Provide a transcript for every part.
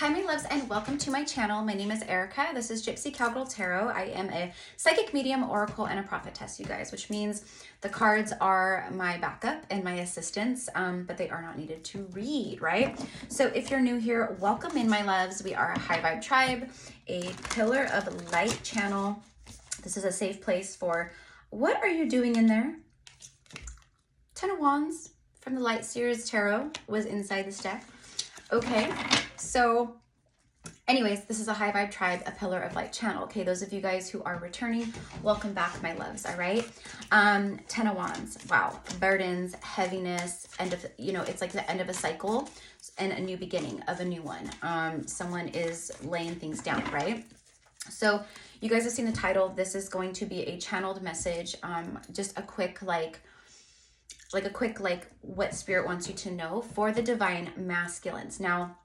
Hi my loves and welcome to my channel. My name is Erica. This is Gypsy Cowgirl Tarot. I am a psychic medium, oracle, and a prophetess, you guys, which means the cards are my backup and my assistance, but they are not needed to read, right? So if you're new here, welcome in my loves. We are a high vibe tribe, a pillar of light channel. This is a safe place for what are you doing in there? 10 of Wands from the Light Seers Tarot was inside this deck. Okay, so anyways, this is a high vibe tribe, a pillar of light channel. Okay, those of you guys who are returning, welcome back, my loves. All right, 10 of Wands. Wow, burdens, heaviness, end of, it's like the end of a cycle and a new beginning of a new one. Someone is laying things down, right? So you guys have seen the title. This is going to be a channeled message. Just a quick what spirit wants you to know for the divine masculines. Now,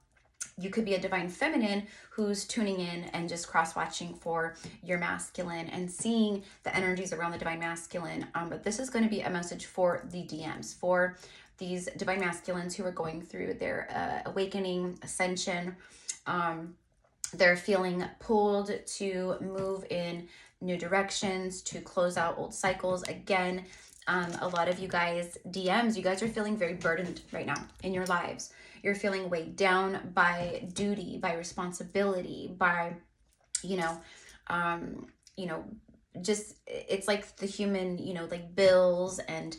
you could be a divine feminine who's tuning in and just cross-watching for your masculine and seeing the energies around the divine masculine. But this is going to be a message for the DMs, for these divine masculines who are going through their awakening, ascension. They're feeling pulled to move in new directions, to close out old cycles. Again, a lot of you guys, DMs, you guys are feeling very burdened right now in your lives. You're feeling weighed down by duty, by responsibility, by, just, it's like the human, like bills and,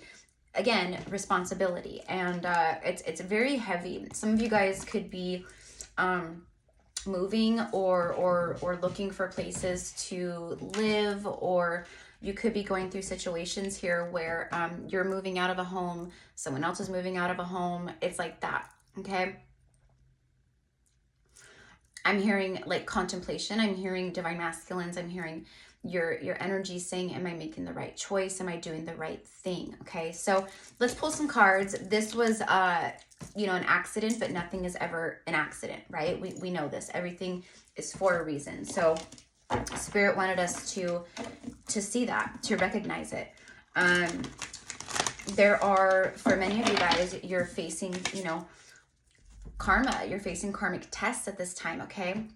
again, responsibility. And it's very heavy. Some of you guys could be moving or looking for places to live, or you could be going through situations here where you're moving out of a home, someone else is moving out of a home. It's like that, okay? I'm hearing like contemplation. I'm hearing divine masculines. I'm hearing your energy saying, am I making the right choice? Am I doing the right thing? Okay, so let's pull some cards. This was, an accident, but nothing is ever an accident, right? We know this. Everything is for a reason. So Spirit wanted us to see that, to recognize it. There are, for many of you guys, you're facing, karma. You're facing karmic tests at this time, okay?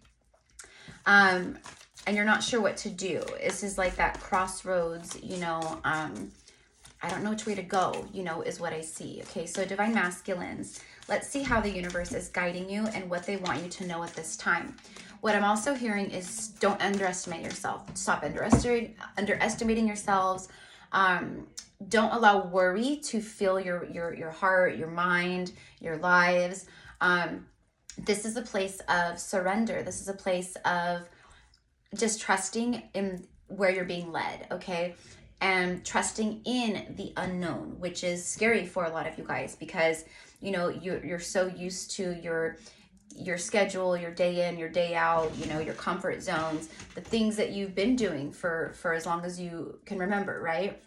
And you're not sure what to do. This is like that crossroads, I don't know which way to go, is what I see. Okay, so divine masculines, let's see how the universe is guiding you and what they want you to know at this time. What I'm also hearing is don't underestimate yourself. Stop underestimating yourselves. Don't allow worry to fill your heart, your mind, your lives. This is a place of surrender. This is a place of just trusting in where you're being led, okay? And trusting in the unknown, which is scary for a lot of you guys because, you're so used to your schedule, your day in, your day out, your comfort zones, the things that you've been doing for as long as you can remember, right?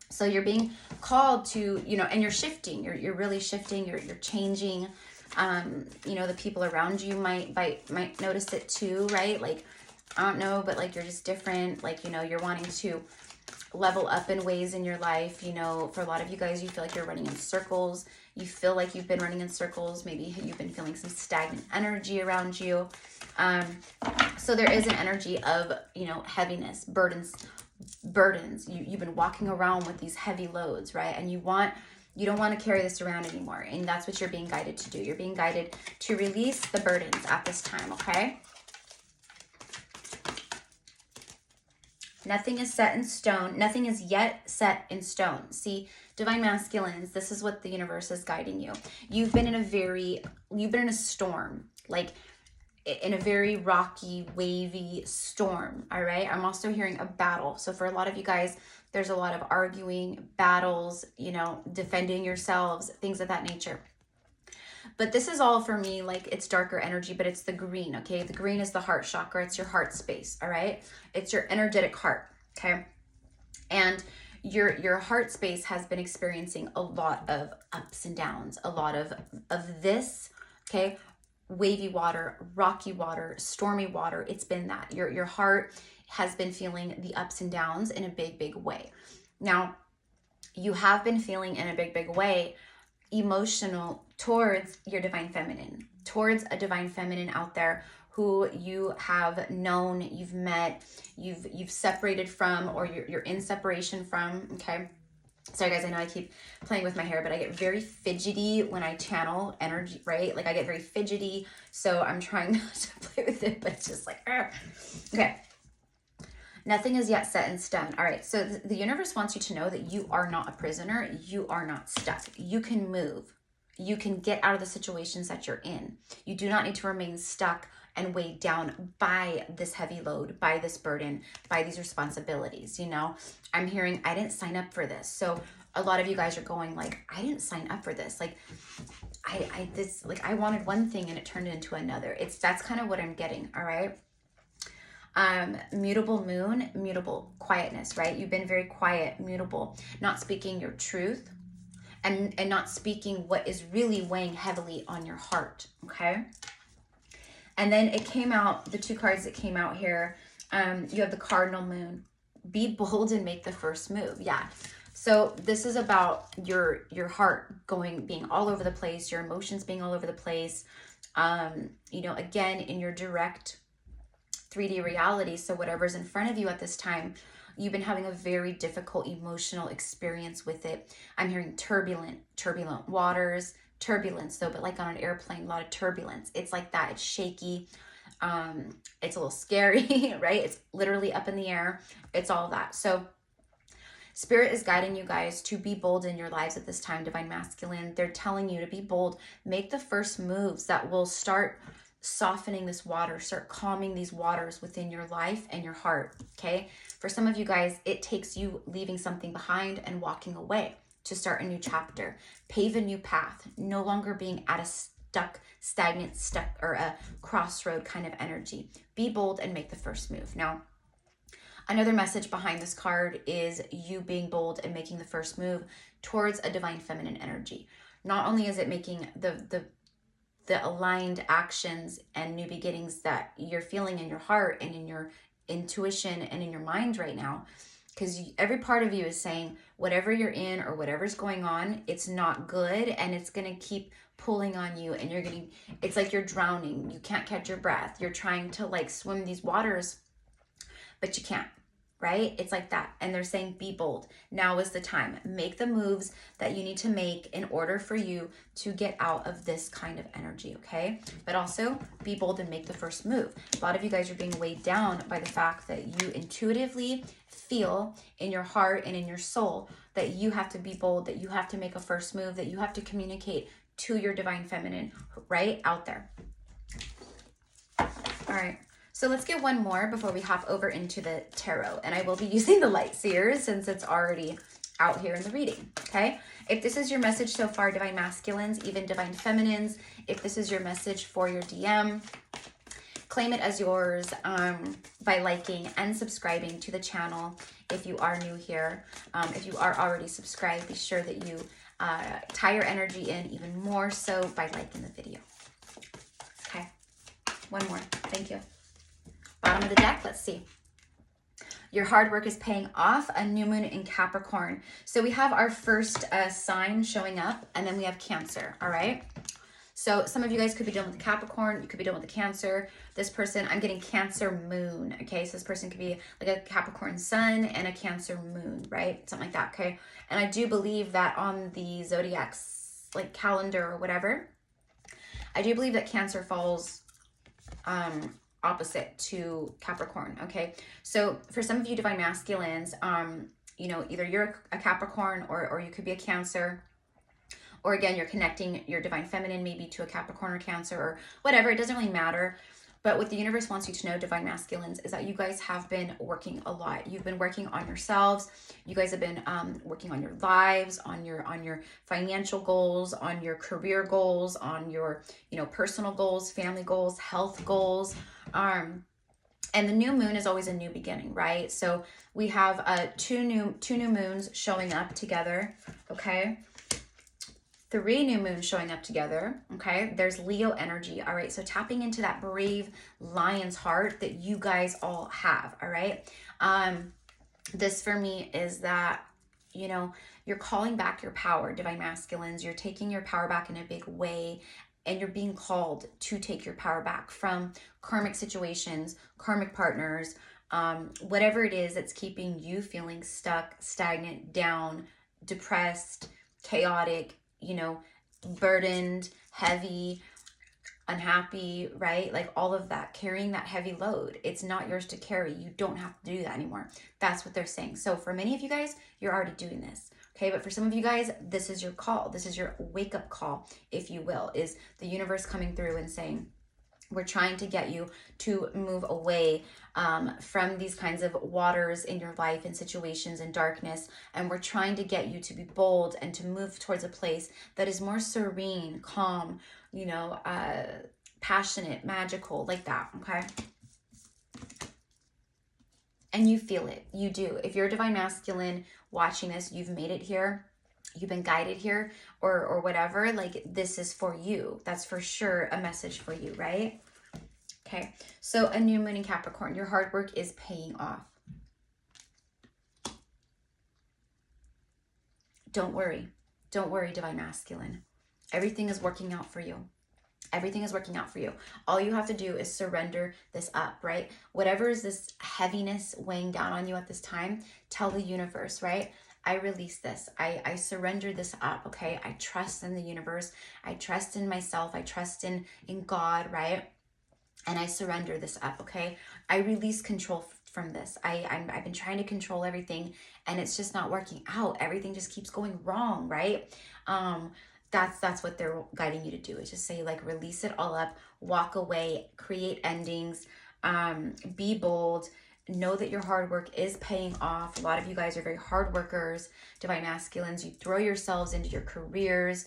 So you're being called to, and you're shifting, you're really shifting, you're changing. The people around you might notice it too, right? Like, I don't know, but like, you're just different. Like, you're wanting to level up in ways in your life. For a lot of you guys, you feel like you're running in circles. You feel like you've been running in circles. Maybe you've been feeling some stagnant energy around you. So there is an energy of, heaviness, burdens. You've been walking around with these heavy loads, right? And you don't want to carry this around anymore. And that's what you're being guided to do. You're being guided to release the burdens at this time, okay? Nothing is set in stone. Nothing is yet set in stone. See, divine masculines, this is what the universe is guiding you. You've been in a storm, like in a very rocky, wavy storm, all right? I'm also hearing a battle. So for a lot of you guys, there's a lot of arguing, battles, defending yourselves, things of that nature. But this is all for me, like it's darker energy, but it's the green, okay? The green is the heart chakra. It's your heart space, all right? It's your energetic heart, okay? And your heart space has been experiencing a lot of ups and downs, a lot of this, okay? Wavy water, rocky water, stormy water. It's been that. Your heart has been feeling the ups and downs in a big, big way. Now, you have been feeling in a big, big way emotional towards your divine feminine, towards a divine feminine out there who you have known, you've met, you've separated from, or you're in separation from, okay? Sorry guys, I know I keep playing with my hair, but I get very fidgety when I channel energy, right? Like I get very fidgety, so I'm trying not to play with it, but it's just like, argh. Okay. Nothing is yet set in stone. All right, so the universe wants you to know that you are not a prisoner. You are not stuck. You can move. You can get out of the situations that you're in. You do not need to remain stuck and weighed down by this heavy load, by this burden, by these responsibilities. You know, I'm hearing, I didn't sign up for this. So a lot of you guys are going like, I didn't sign up for this. Like, I wanted one thing and it turned into another. That's kind of what I'm getting. All right. Mutable moon, mutable quietness, right? You've been very quiet, mutable, not speaking your truth and not speaking what is really weighing heavily on your heart. Okay. And then it came out, the two cards that came out here, you have the cardinal moon. Be bold and make the first move. Yeah. So this is about your heart being all over the place, your emotions being all over the place. You know, again, in your direct 3D reality. So whatever's in front of you at this time, you've been having a very difficult emotional experience with it. I'm hearing turbulent waters, turbulence though, but like on an airplane, a lot of turbulence. It's like that. It's shaky. It's a little scary, right? It's literally up in the air. It's all that. So Spirit is guiding you guys to be bold in your lives at this time, Divine Masculine. They're telling you to be bold. Make the first moves that will start softening this water, start calming these waters within your life and your heart, okay? For some of you guys, it takes you leaving something behind and walking away to start a new chapter, pave a new path, no longer being at a stagnant, or a crossroad kind of energy. Be bold and make the first move. Now, another message behind this card is you being bold and making the first move towards a divine feminine energy. Not only is it making the aligned actions and new beginnings that you're feeling in your heart and in your intuition and in your mind right now, because every part of you is saying whatever you're in or whatever's going on, it's not good and it's going to keep pulling on you, and it's like you're drowning. You can't catch your breath. You're trying to like swim these waters, but you can't. Right? It's like that. And they're saying, be bold. Now is the time. Make the moves that you need to make in order for you to get out of this kind of energy, okay? But also be bold and make the first move. A lot of you guys are being weighed down by the fact that you intuitively feel in your heart and in your soul that you have to be bold, that you have to make a first move, that you have to communicate to your divine feminine, right? Out there. All right. So let's get one more before we hop over into the tarot. And I will be using the light seers since it's already out here in the reading, okay? If this is your message so far, Divine Masculines, even Divine Feminines, if this is your message for your DM, claim it as yours by liking and subscribing to the channel if you are new here. If you are already subscribed, be sure that you tie your energy in even more so by liking the video. Okay, one more. Thank you. Bottom of the deck, let's see. Your hard work is paying off, a new moon in Capricorn. So we have our first sign showing up, and then we have Cancer, all right? So some of you guys could be dealing with the Capricorn, you could be dealing with the Cancer. This person, I'm getting Cancer moon, okay? So this person could be like a Capricorn sun and a Cancer moon, right? Something like that, okay? And I do believe that on the Zodiac's like calendar or whatever, I do believe that Cancer falls opposite to Capricorn, okay? So for some of you Divine Masculines, you know, either you're a Capricorn or you could be a Cancer, or again, you're connecting your Divine Feminine maybe to a Capricorn or Cancer or whatever. It doesn't really matter. But what the universe wants you to know, Divine Masculines, is that you guys have been working a lot. You've been working on yourselves. You guys have been working on your lives, on your financial goals, on your career goals, on your, you know, personal goals, family goals, health goals. And the new moon is always a new beginning, right? So we have two new moons showing up together, okay? 3 new moons showing up together, okay? There's Leo energy, all right? So tapping into that brave lion's heart that you guys all have, all right? This for me is that, you know, you're calling back your power, divine masculines. You're taking your power back in a big way, and you're being called to take your power back from karmic situations, karmic partners, whatever it is that's keeping you feeling stuck, stagnant, down, depressed, chaotic, burdened, heavy, unhappy, right? Like all of that, carrying that heavy load. It's not yours to carry. You don't have to do that anymore. That's what they're saying. So for many of you guys, you're already doing this. Okay, but for some of you guys, this is your call. This is your wake-up call, if you will, is the universe coming through and saying, we're trying to get you to move away from these kinds of waters in your life and situations and darkness. And we're trying to get you to be bold and to move towards a place that is more serene, calm, passionate, magical, like that, okay? And you feel it. You do. If you're a divine masculine watching this, you've made it here. You've been guided here or whatever, like this is for you. That's for sure a message for you, right? Okay, so a new moon in Capricorn. Your hard work is paying off. Don't worry. Don't worry, divine masculine. Everything is working out for you. Everything is working out for you. All you have to do is surrender this up, right? Whatever is this heaviness weighing down on you at this time, tell the universe, right? I release this. I surrender this up, okay? I trust in the universe. I trust in myself. I trust in God, right? And I surrender this up, okay? I release control from this. I've been trying to control everything, and it's just not working out. Everything just keeps going wrong, right? That's what they're guiding you to do. Is just say, like, release it all up, walk away, create endings, be bold. Know that your hard work is paying off. A lot of you guys are very hard workers, divine masculines. You throw yourselves into your careers,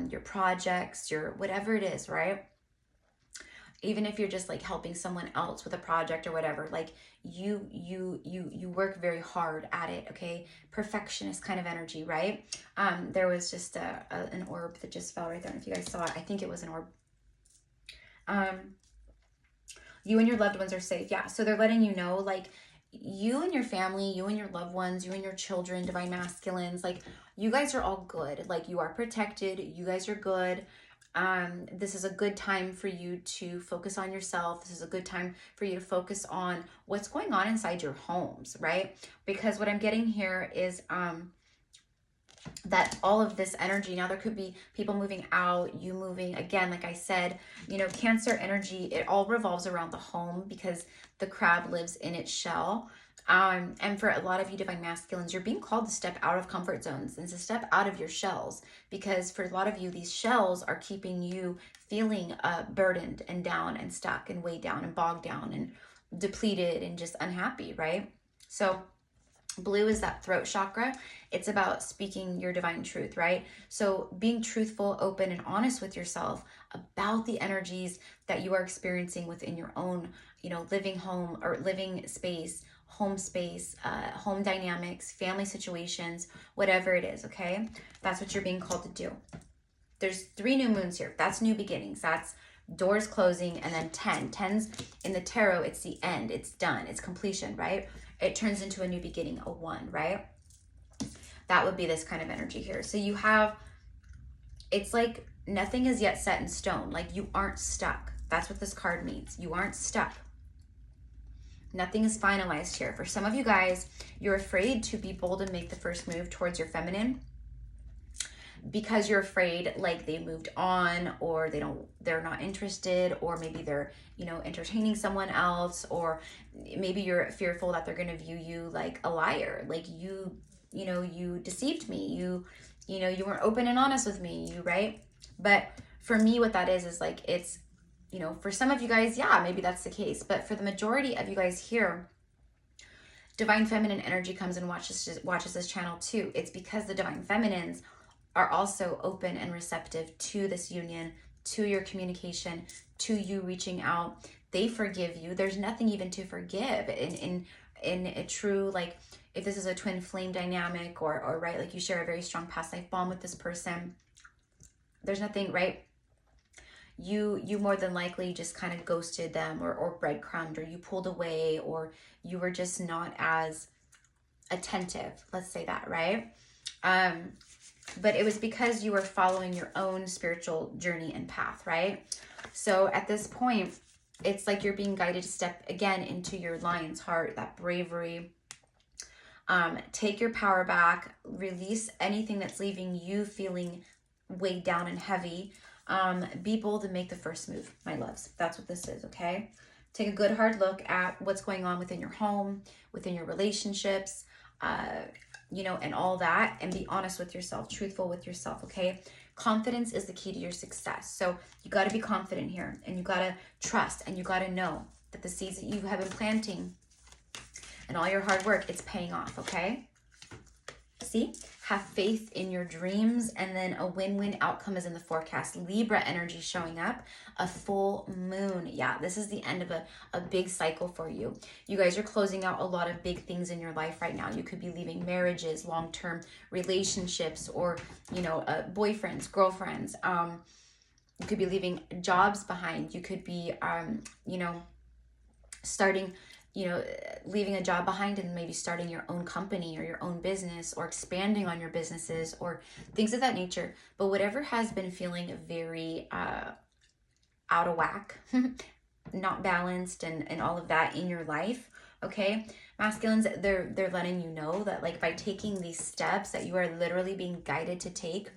your projects, your whatever it is, right? Even if you're just like helping someone else with a project or whatever, like you work very hard at it, okay? Perfectionist kind of energy, right? There was just an orb that just fell right there. And if you guys saw it, I think it was an orb. You and your loved ones are safe. Yeah. So they're letting you know, like, you and your family, you and your loved ones, you and your children, divine masculines, like, you guys are all good. Like, you are protected. You guys are good. This is a good time for you to focus on yourself. This is a good time for you to focus on what's going on inside your homes, right? Because what I'm getting here is, that all of this energy, now there could be people moving out, you moving, again, like I said, Cancer energy, it all revolves around the home because the crab lives in its shell. And for a lot of you divine masculines, you're being called to step out of comfort zones and to step out of your shells, because for a lot of you, these shells are keeping you feeling burdened and down and stuck and weighed down and bogged down and depleted and just unhappy, right? So blue is that throat chakra. It's about speaking your divine truth, right? So being truthful, open, and honest with yourself about the energies that you are experiencing within your own, living home or living space, home space, home dynamics, family situations, whatever it is, okay? That's what you're being called to do. There's 3 new moons here. That's new beginnings. That's doors closing, and then 10. 10's in the tarot, it's the end. It's done. It's completion, right? It turns into a new beginning, a 1, right? That would be this kind of energy here. So you have, it's like nothing is yet set in stone. Like you aren't stuck. That's what this card means. You aren't stuck. Nothing is finalized here. For some of you guys, you're afraid to be bold and make the first move towards your feminine because you're afraid like they moved on, or they're not interested, or maybe they're, entertaining someone else, or maybe you're fearful that they're going to view you like a liar, like you deceived me, you weren't open and honest with me, right? But for me, what that is like, it's, for some of you guys, yeah, maybe that's the case. But for the majority of you guys here, divine feminine energy comes and watches this channel too. It's because the divine feminines are also open and receptive to this union, to your communication, to you reaching out. They forgive you. There's nothing even to forgive in a true, like, if this is a twin flame dynamic or right, like you share a very strong past life bond with this person, there's nothing, right? You more than likely just kind of ghosted them or breadcrumbed, or you pulled away, or you were just not as attentive. Let's say that, right? But it was because you were following your own spiritual journey and path, right? So at this point, it's like you're being guided to step again into your lion's heart, that bravery. Take your power back, release anything that's leaving you feeling weighed down and heavy. Be bold and make the first move, my loves. That's what this is, okay? Take a good hard look at what's going on within your home, within your relationships, you know, and all that, and be honest with yourself, truthful with yourself, okay? Confidence is the key to your success. So you got to be confident here, and you got to trust, and you got to know that the seeds that you have been planting and all your hard work, it's paying off, okay? See? Have faith in your dreams, and then a win-win outcome is in the forecast. Libra energy showing up, a full moon. Yeah, this is the end of a big cycle for you. You guys are closing out a lot of big things in your life right now. You could be leaving marriages, long-term relationships, or, you know, boyfriends, girlfriends. You could be leaving jobs behind. You could be, you know, starting, you know, leaving a job behind and maybe starting your own company or your own business, or expanding on your businesses, or things of that nature. But whatever has been feeling very out of whack, not balanced, and all of that in your life, okay? Masculines, they're letting you know that, like, by taking these steps that you are literally being guided to take,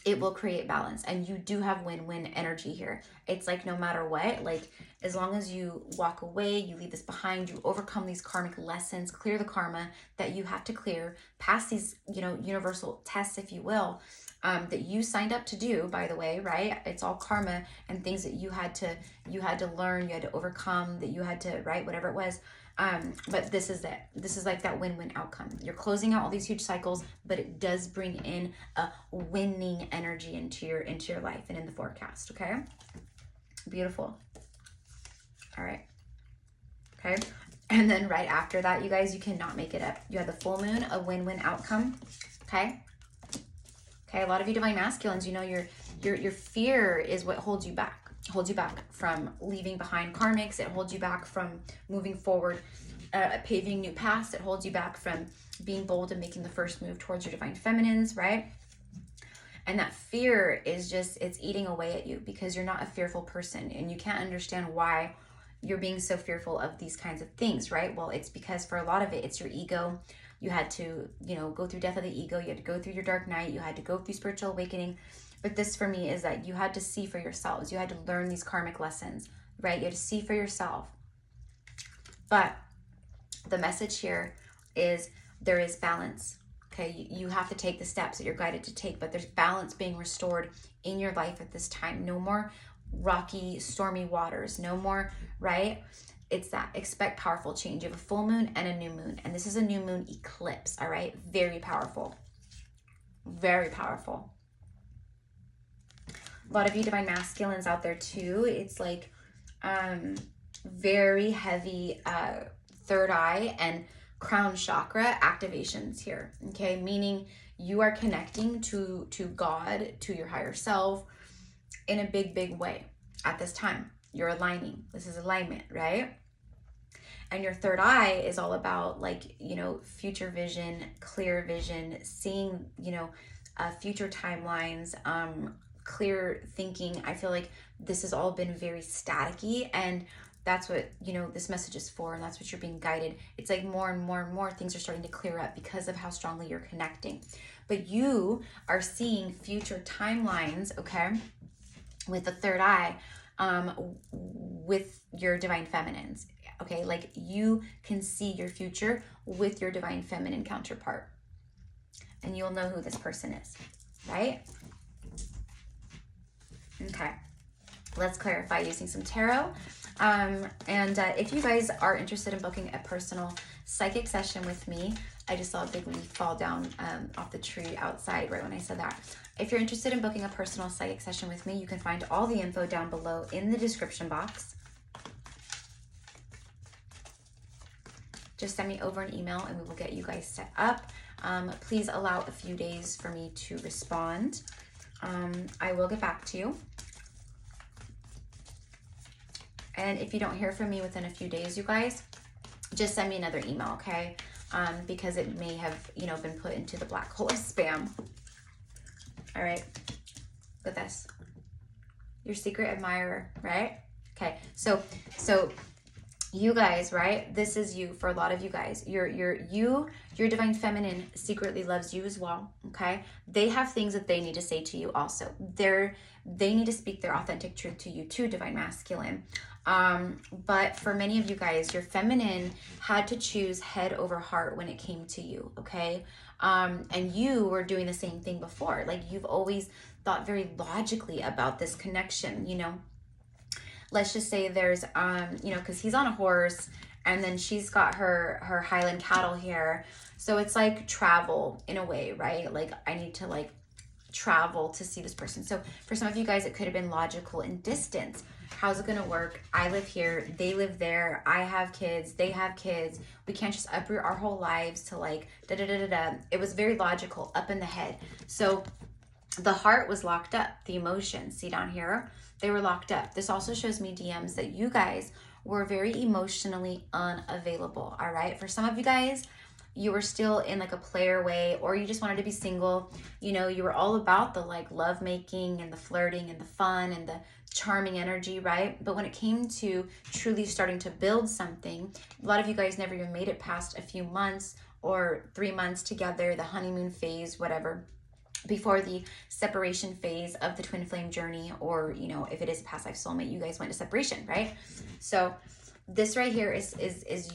it will create balance, and you do have win-win energy here. It's like, no matter what, like, as long as you walk away, you leave this behind, you overcome these karmic lessons, clear the karma that you have to clear, pass these, you know, universal tests, if you will, that you signed up to do, by the way, right? It's all karma and things that you had to learn, you had to overcome, that you had to, right? Whatever it was. But this is it. This is like that win-win outcome. You're closing out all these huge cycles, but it does bring in a winning energy into your life and in the forecast, okay? Beautiful. All right. Okay. And then right after that, you guys, you cannot make it up. You have the full moon, a win-win outcome. Okay. Okay. A lot of you divine masculines, you know, your fear is what holds you back. Holds you back from leaving behind karmics. It holds you back from moving forward, paving new paths. It holds you back from being bold and making the first move towards your divine feminines, right? And that fear is just, it's eating away at you because you're not a fearful person, and you can't understand why you're being so fearful of these kinds of things, right? Well, it's because for a lot of it, it's your ego. You had to, you know, go through death of the ego. You had to go through your dark night. You had to go through spiritual awakening. But this for me is that you had to see for yourselves. You had to learn these karmic lessons, right? You had to see for yourself. But the message here is there is balance, okay? You have to take the steps that you're guided to take, but there's balance being restored in your life at this time. No more rocky, stormy waters. No more, right? It's that. Expect powerful change. You have a full moon and a new moon, and this is a new moon eclipse, all right? Very powerful. Very powerful. A lot of you divine masculines out there too, it's like very heavy third eye and crown chakra activations here, okay? Meaning you are connecting to God, to your higher self in a big way at this time. You're aligning. This is alignment, right? And your third eye is all about, like, you know, future vision, clear vision, seeing, you know, future timelines, clear thinking. I feel like this has all been very staticky, and that's what, you know, this message is for, and that's what you're being guided. It's like more and more things are starting to clear up because of how strongly you're connecting. But you are seeing future timelines, okay, with the third eye, with your divine feminines, okay? Like, you can see your future with your divine feminine counterpart, and you'll know who this person is, right? Okay, let's clarify using some tarot. If you guys are interested in booking a personal psychic session with me, I just saw a big leaf fall down off the tree outside right when I said that. If you're interested in booking a personal psychic session with me, you can find all the info down below in the description box. Just send me over an email and we will get you guys set up. Please allow a few days for me to respond. I will get back to you. And if you don't hear from me within a few days, you guys, just send me another email, okay? because it may have, you know, been put into the black hole of spam. All right, look at this. Your secret admirer, right? Okay, so you guys, right? This is you for a lot of you guys. Your divine feminine secretly loves you as well, okay? They have things that they need to say to you also. They need to speak their authentic truth to you too, divine masculine. But for many of you guys, your feminine had to choose head over heart when it came to you, okay? And you were doing the same thing before. Like, you've always thought very logically about this connection, you know? Let's just say there's, you know, because he's on a horse and then she's got her Highland cattle here. So it's like travel in a way, right? Like, I need to like travel to see this person. So for some of you guys, it could have been logical in distance. How's it going to work? I live here, they live there, I have kids, they have kids. We can't just uproot our whole lives to like da-da-da-da-da. It was very logical, up in the head. So the heart was locked up, the emotions, see down here? They were locked up. This also shows me, DMs, that you guys were very emotionally unavailable, all right? For some of you guys, you were still in like a player way, or you just wanted to be single. You know, you were all about the like love making and the flirting and the fun and the charming energy, right? But when it came to truly starting to build something, a lot of you guys never even made it past a few months or 3 months together, the honeymoon phase, whatever, before the separation phase of the twin flame journey, or, you know, if it is a past life soulmate, you guys went to separation, right? So this right here is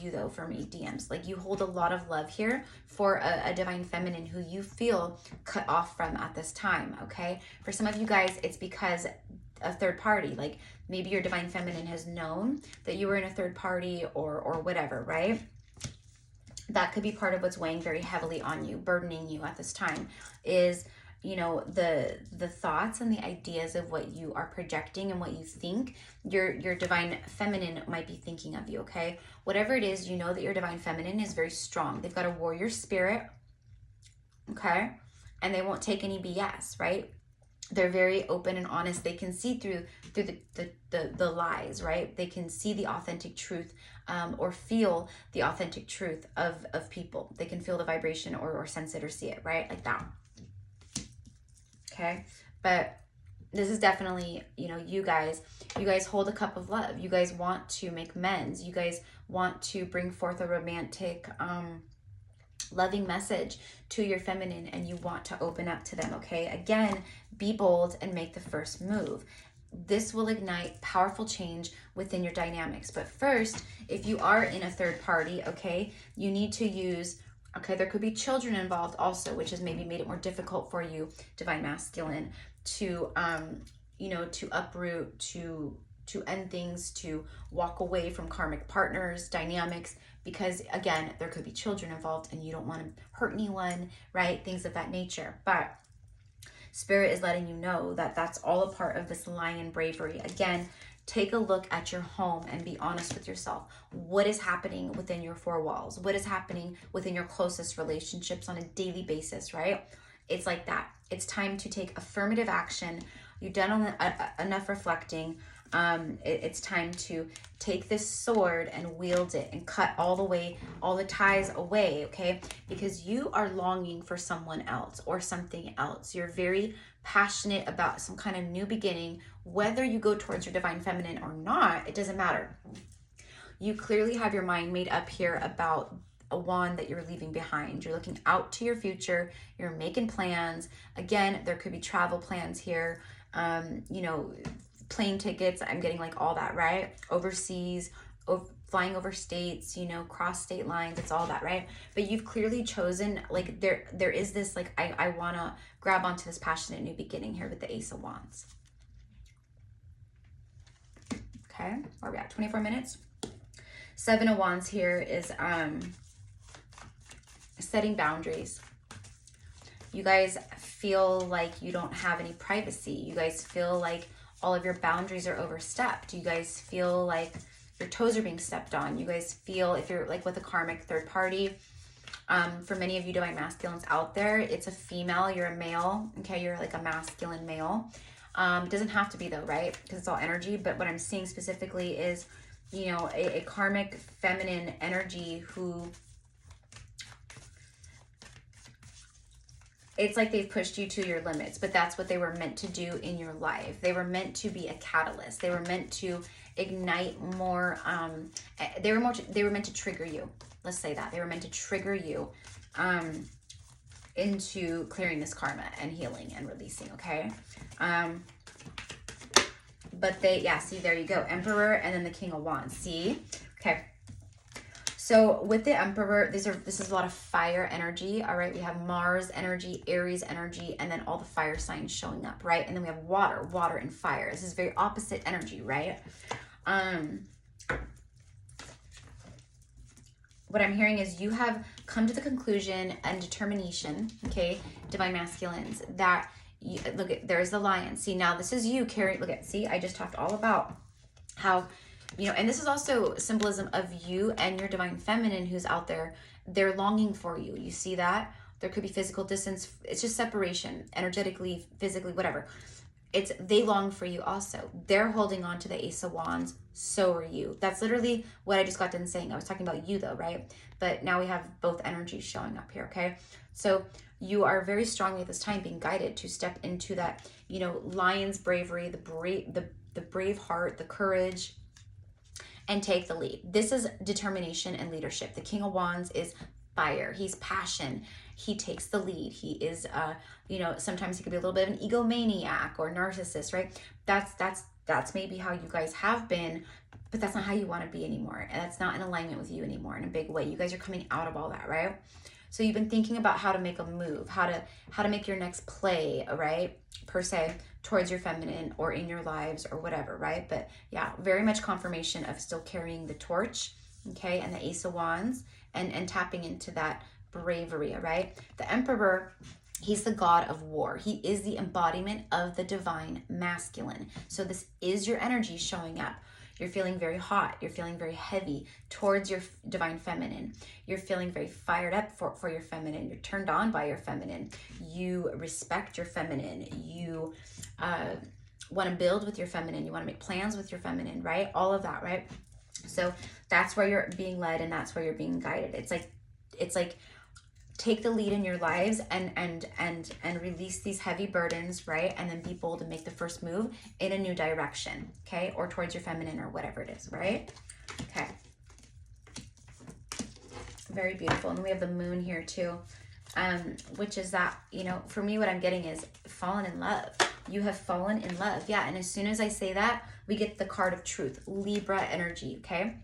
you though, for me, DMs. Like, you hold a lot of love here for a divine feminine who you feel cut off from at this time, okay? For some of you guys, it's because a third party, like maybe your divine feminine has known that you were in a third party or whatever, right? That could be part of what's weighing very heavily on you, burdening you at this time, is, you know, the thoughts and the ideas of what you are projecting and what you think your divine feminine might be thinking of you, okay? Whatever it is, you know that your divine feminine is very strong. They've got a warrior spirit, okay? And they won't take any BS, right? They're very open and honest. They can see through the lies, right? They can see the authentic truth, or feel the authentic truth of people. They can feel the vibration or sense it or see it, right? Like that. Okay, but this is definitely, you know, you guys hold a cup of love. You guys want to make amends. You guys want to bring forth a romantic, loving message to your feminine, and you want to open up to them, okay? Again, be bold and make the first move. This will ignite powerful change within your dynamics. But first, if you are in a third party, okay, you need to use, okay, there could be children involved also, which has maybe made it more difficult for you, divine masculine, to, you know, to uproot, to end things, to walk away from karmic partners, dynamics, because again, there could be children involved and you don't want to hurt anyone, right? Things of that nature. But Spirit is letting you know that that's all a part of this lion bravery. Again, take a look at your home and be honest with yourself. What is happening within your four walls? What is happening within your closest relationships on a daily basis, right? It's like that. It's time to take affirmative action. You've done enough reflecting. It's time to take this sword and wield it and cut all the ties away, okay? Because you are longing for someone else or something else. You're very passionate about some kind of new beginning. Whether you go towards your divine feminine or not, it doesn't matter. You clearly have your mind made up here about a wand that you're leaving behind. You're looking out to your future. You're making plans. Again, there could be travel plans here. You know, plane tickets. I'm getting like all that, right? Overseas, flying over states, you know, cross state lines. It's all that, right? But you've clearly chosen, like, there is this, like, I want to grab onto this passionate new beginning here with the Ace of Wands. Okay, where are we at? 24 minutes. Seven of Wands here is setting boundaries. You guys feel like you don't have any privacy. You guys feel like all of your boundaries are overstepped. You guys feel like your toes are being stepped on. You guys feel, if you're like with a karmic third party, for many of you divine masculines out there, it's a female, you're a male, okay? You're like a masculine male. Doesn't have to be though, right? Because it's all energy. But what I'm seeing specifically is, you know, a karmic feminine energy who it's like they've pushed you to your limits, but that's what they were meant to do in your life. They were meant to be a catalyst. They were meant to ignite more. They were meant to trigger you. Let's say that they were meant to trigger you into clearing this karma and healing and releasing. Okay. But see, there you go. Emperor and then the King of Wands. See? Okay. So with the Emperor, this is a lot of fire energy, all right? We have Mars energy, Aries energy, and then all the fire signs showing up, right? And then we have water and fire. This is very opposite energy, right? What I'm hearing is you have come to the conclusion and determination, okay, Divine Masculines, that look at, there's the Lion. See, now this is you carrying, look at, see, I just talked all about how, and this is also symbolism of you and your Divine Feminine who's out there. They're longing for you. You see that? There could be physical distance. It's just separation, energetically, physically, whatever. They long for you also. They're holding on to the Ace of Wands. So are you. That's literally what I just got done saying. I was talking about you though, right? But now we have both energies showing up here, okay? So you are very strongly at this time being guided to step into that, lion's bravery, the brave heart, the courage, and take the lead. This is determination and leadership. The King of Wands is fire. He's passion. He takes the lead. He is, sometimes he could be a little bit of an egomaniac or narcissist, right? That's maybe how you guys have been, but that's not how you want to be anymore. And that's not in alignment with you anymore in a big way. You guys are coming out of all that, right? So you've been thinking about how to make a move, how to make your next play, right? Per se, towards your feminine or in your lives or whatever, right? But yeah, very much confirmation of still carrying the torch, okay? And the Ace of Wands and tapping into that bravery, right? The Emperor, he's the god of war. He is the embodiment of the Divine Masculine. So this is your energy showing up. You're feeling very hot. You're feeling very heavy towards your Divine Feminine. You're feeling very fired up for your feminine. You're turned on by your feminine. You respect your feminine. You want to build with your feminine. You want to make plans with your feminine, right? All of that, right? So that's where you're being led and that's where you're being guided. It's like take the lead in your lives and release these heavy burdens, right? And then be bold and make the first move in a new direction, okay? Or towards your feminine or whatever it is, right? Okay. Very beautiful. And we have the moon here too, which is that, for me, what I'm getting is fallen in love. You have fallen in love. Yeah. And as soon as I say that, we get the card of truth, Libra energy, okay?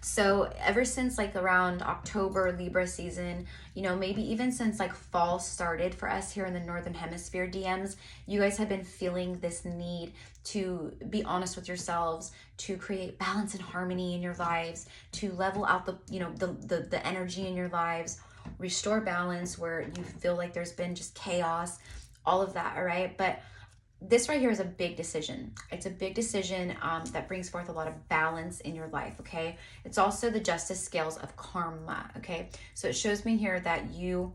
So ever since like around October, Libra season, maybe even since like fall started for us here in the Northern Hemisphere DMs, you guys have been feeling this need to be honest with yourselves, to create balance and harmony in your lives, to level out the energy in your lives, restore balance where you feel like there's been just chaos, all of that, all right? But this right here is a big decision. It's a big decision that brings forth a lot of balance in your life, okay? It's also the justice scales of karma, okay? So it shows me here that you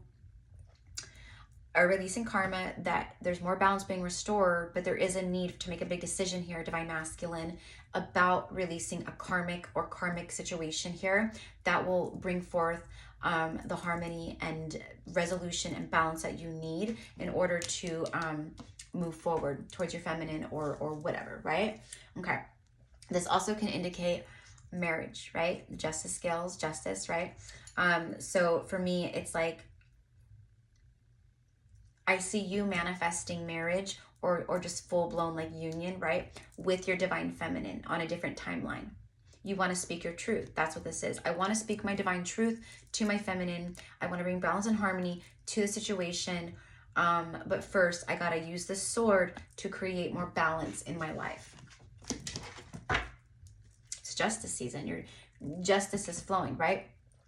are releasing karma, that there's more balance being restored, but there is a need to make a big decision here, Divine Masculine, about releasing a karmic situation here that will bring forth the harmony and resolution and balance that you need in order to move forward towards your feminine or whatever, right? Okay. This also can indicate marriage, right? Justice scales, justice, right? So for me, it's like I see you manifesting marriage or just full-blown like union, right? With your Divine Feminine on a different timeline. You want to speak your truth. That's what this is. I want to speak my divine truth to my feminine. I want to bring balance and harmony to the situation. But first, I got to use this sword to create more balance in my life. It's justice season. Your justice is flowing, right?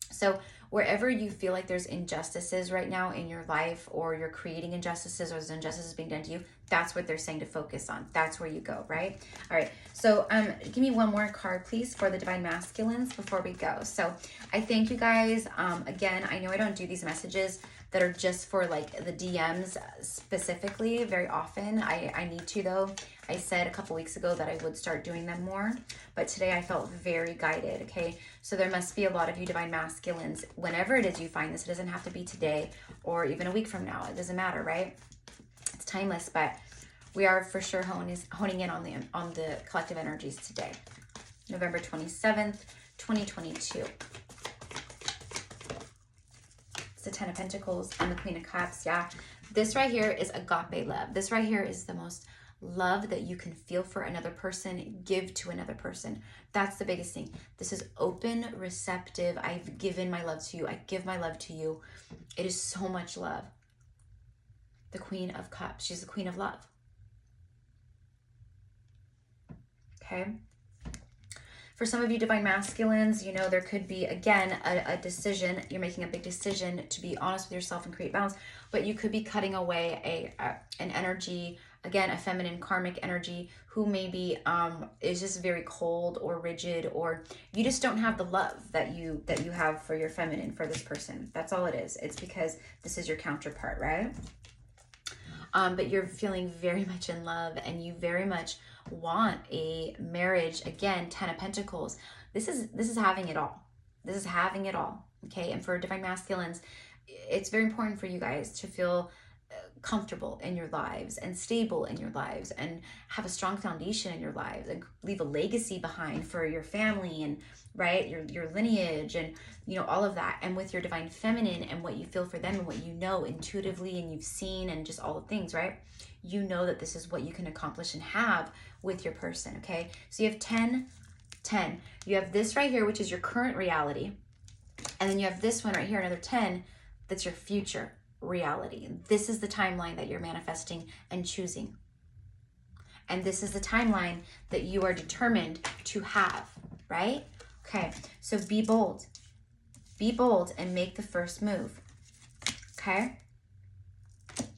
So wherever you feel like there's injustices right now in your life, or you're creating injustices, or there's injustices being done to you, that's what they're saying to focus on. That's where you go, right? All right. So give me one more card, please, for the Divine Masculines before we go. So I thank you guys. Again, I know I don't do these messages that are just for like the DMs specifically. Very often I need to though. I said a couple weeks ago that I would start doing them more, but today I felt very guided. Okay, so there must be a lot of you divine masculines. Whenever it is you find this, it doesn't have to be today or even a week from now. It doesn't matter, right? It's timeless, but we are for sure honing in on the collective energies today. November 27th, 2022. It's the 10 of Pentacles and the Queen of Cups. Yeah, this right here is agape love. This right here is the most love that you can feel for another person, give to another person. That's the biggest thing. This is open, receptive. I've given my love to you. I give my love to you. It is so much love. The Queen of Cups. She's the Queen of Love. Okay. For some of you divine masculines, you know, there could be, again, a decision. You're making a big decision to be honest with yourself and create balance, but you could be cutting away an energy, again, a feminine karmic energy who maybe is just very cold or rigid, or you just don't have the love that you have for your feminine, for this person. That's all it is. It's because this is your counterpart, right? But you're feeling very much in love and you very much want a marriage. Again, 10 of Pentacles. This is having it all. This is having it all. Okay. And for divine masculines, it's very important for you guys to feel comfortable in your lives and stable in your lives and have a strong foundation in your lives and leave a legacy behind for your family and right your lineage and you know all of that. And with your divine feminine and what you feel for them and what you know intuitively and you've seen and just all the things, right? You know that this is what you can accomplish and have with your person. Okay, so you have 10. You have this right here, which is your current reality, and then you have this one right here, another 10, that's your future reality. This is the timeline that you're manifesting and choosing. And this is the timeline that you are determined to have, right? Okay, so be bold. Be bold and make the first move. Okay?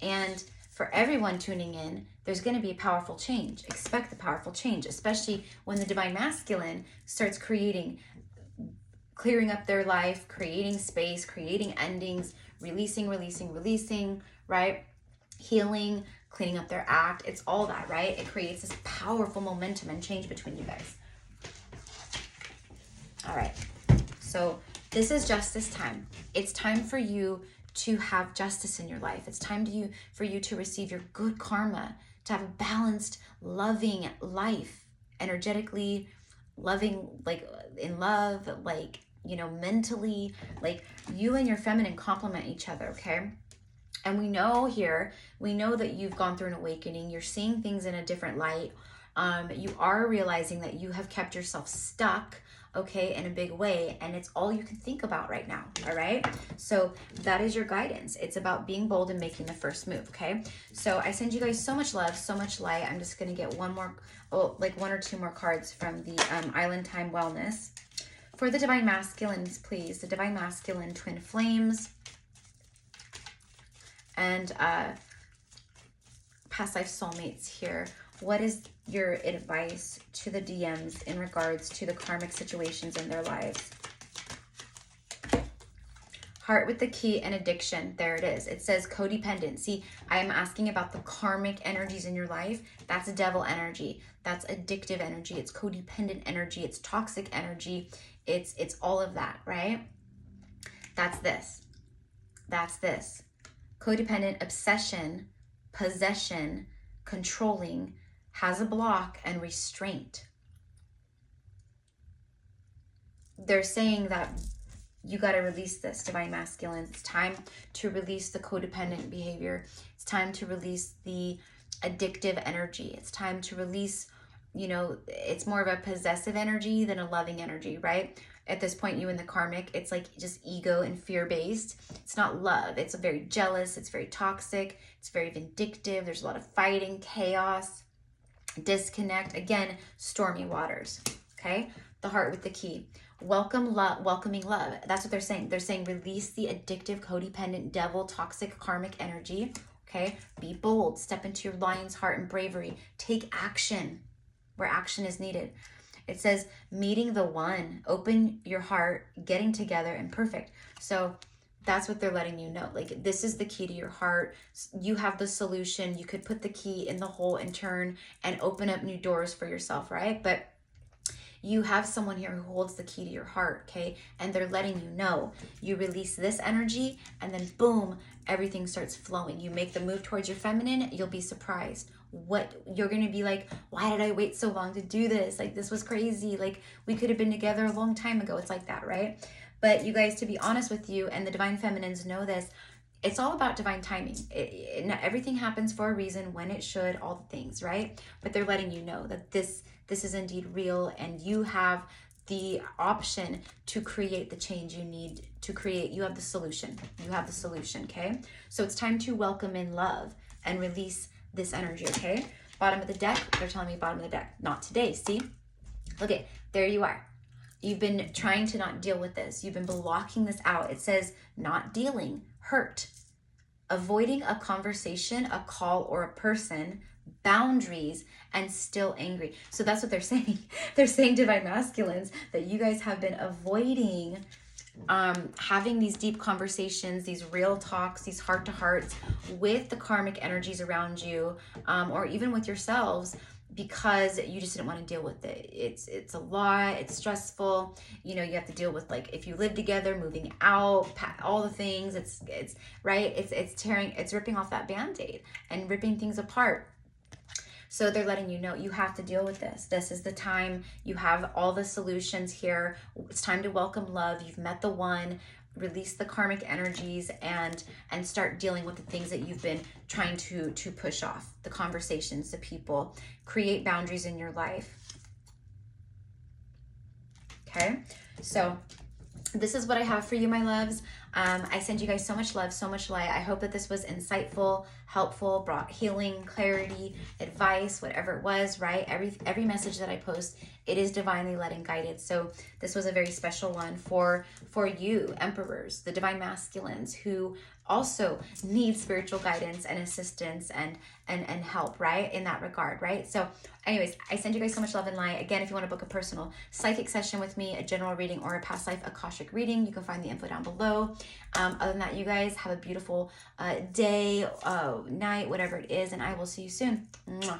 And for everyone tuning in, there's going to be a powerful change. Expect the powerful change, especially when the divine masculine starts clearing up their life, creating space, creating endings, releasing, right? Healing, cleaning up their act. It's all that, right? It creates this powerful momentum and change between you guys. All right. So this is justice time. It's time for you to have justice in your life. It's time for you to receive your good karma, to have a balanced, loving life, energetically loving, like in love, like, you know, mentally, like you and your feminine complement each other, okay? And we know that you've gone through an awakening. You're seeing things in a different light. You are realizing that you have kept yourself stuck, okay, in a big way, and it's all you can think about right now, all right? So that is your guidance. It's about being bold and making the first move, okay? So I send you guys so much love, so much light. I'm just going to get one or two more cards from the Island Time Wellness. For the divine masculines, please, the divine masculine twin flames and past life soulmates here. What is your advice to the DMs in regards to the karmic situations in their lives? Heart with the key and addiction. There it is. It says codependent. See, I am asking about the karmic energies in your life. That's a devil energy. That's addictive energy. It's codependent energy. It's toxic energy. It's all of that, right? That's this. Codependent, obsession, possession, controlling, has a block, and restraint. They're saying that you got to release this, divine masculine. It's time to release the codependent behavior. It's time to release the addictive energy. It's time to release, you know, it's more of a possessive energy than a loving energy, right? At this point, you in the karmic, it's like just ego and fear-based. It's not love. It's very jealous. It's very toxic. It's very vindictive. There's a lot of fighting, chaos, disconnect. Again, stormy waters, okay? The heart with the key. Welcoming love. That's what they're saying. They're saying release the addictive, codependent, devil, toxic, karmic energy, okay? Be bold. Step into your lion's heart and bravery. Take action where action is needed. It says meeting the one, open your heart, getting together, and perfect. So That's what they're letting you know. Like, this is the key to your heart. You have the solution. You could put the key in the hole and turn and open up new doors for yourself, right? But you have someone here who holds the key to your heart, okay? And they're letting you know. You release this energy, and then boom, everything starts flowing. You make the move towards your feminine, you'll be surprised. What you're gonna be like, why did I wait so long to do this? Like, this was crazy. Like, we could have been together a long time ago. It's like that, right? But you guys, to be honest with you, and the divine feminines know this, it's all about divine timing. Everything happens for a reason, when it should, all the things, right? But they're letting you know that this is indeed real, and you have the option to create the change you need to create. You have the solution. You have the solution, okay? So it's time to welcome in love and release this energy, okay? Bottom of the deck, they're telling me bottom of the deck. Not today, see? Look at, there you are. You've been trying to not deal with this. You've been blocking this out. It says not dealing, hurt, avoiding a conversation, a call, or a person, boundaries, and still angry. So that's what they're saying. They're saying, divine masculines, that you guys have been avoiding having these deep conversations, these real talks, these heart-to-hearts with the karmic energies around you, or even with yourselves, because you just didn't want to deal with it. It's a lot. It's stressful. You know, you have to deal with, like, if you live together, moving out, all the things. It's right. It's ripping off that Band-Aid and ripping things apart. So they're letting you know you have to deal with this. This is the time. You have all the solutions here. It's time to welcome love. You've met the one. Release the karmic energies and start dealing with the things that you've been trying to push off, the conversations, the people. Create boundaries in your life. Okay, so this is what I have for you, my loves. I send you guys so much love, so much light. I hope that this was insightful, helpful, brought healing, clarity, advice, whatever it was, right? Every message that I post, it is divinely led and guided. So this was a very special one for you, emperors, the divine masculines, who also need spiritual guidance and assistance and help, right? In that regard, right? So anyways, I send you guys so much love and light. Again, if you want to book a personal psychic session with me, a general reading, or a past life Akashic reading, you can find the info down below. Other than that, you guys have a beautiful day, night, whatever it is, and I will see you soon. Mwah.